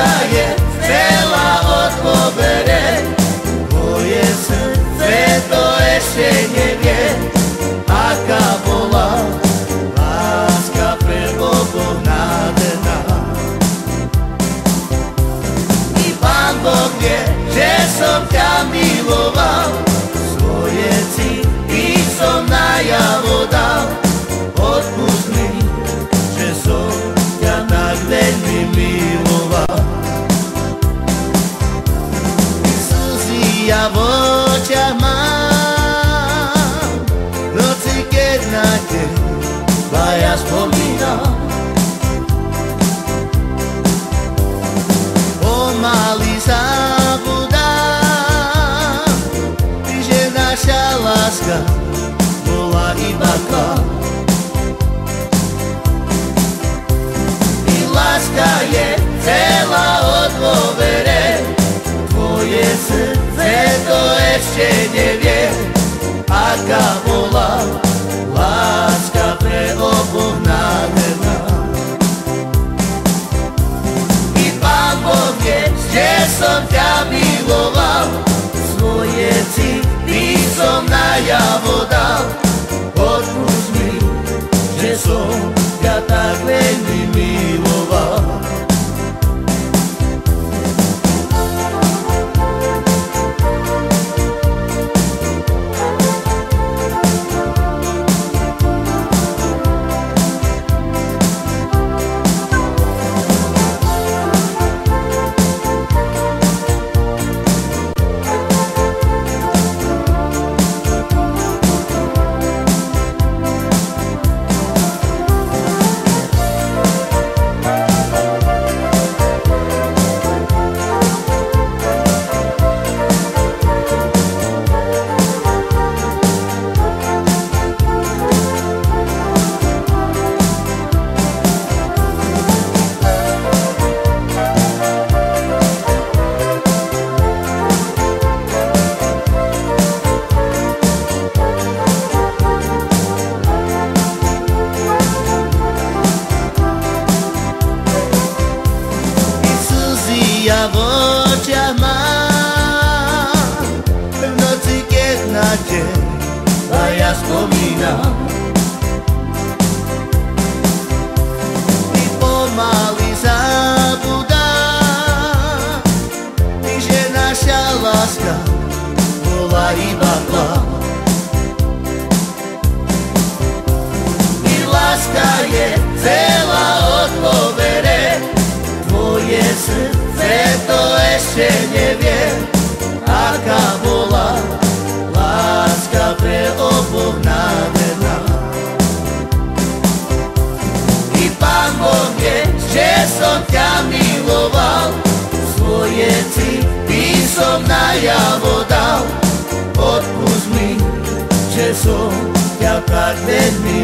láska je chcela odpovedať, tvoje srdce to ešte nevie, aká bola láska pre oboch nádherná. I Pán Boh vie, že som ťa miloval, svoje city som najavo dal. Odpusť mi, že som ťa tak veľmi miloval. Slzy ja v očiach mám, v noci keď na teba ja spomínam. Pomaly zabudám, že naša láska bola iba klam. Láska je celá od dôvere, tvoje srdce to ešte nevie, aká bola láska pre oboch nádherná. I Pán Boh vie, že som ťa miloval, svoje city som najavo dal. Odpusť mi, že som ťa tak veľmi miloval. Ja v očiach mám, v noci keď na teba ja spomínam. Ty pomaly zabudám, že naša láska bola iba klam. I láska je celá od dôvere, tvoje srdce to ešte nevie, aká bola láska pre oboch nádherná. I Pán Boh vie, že som ťa miloval, svoje city som najavo dal. Odpusť mi, že som ťa tak veľmi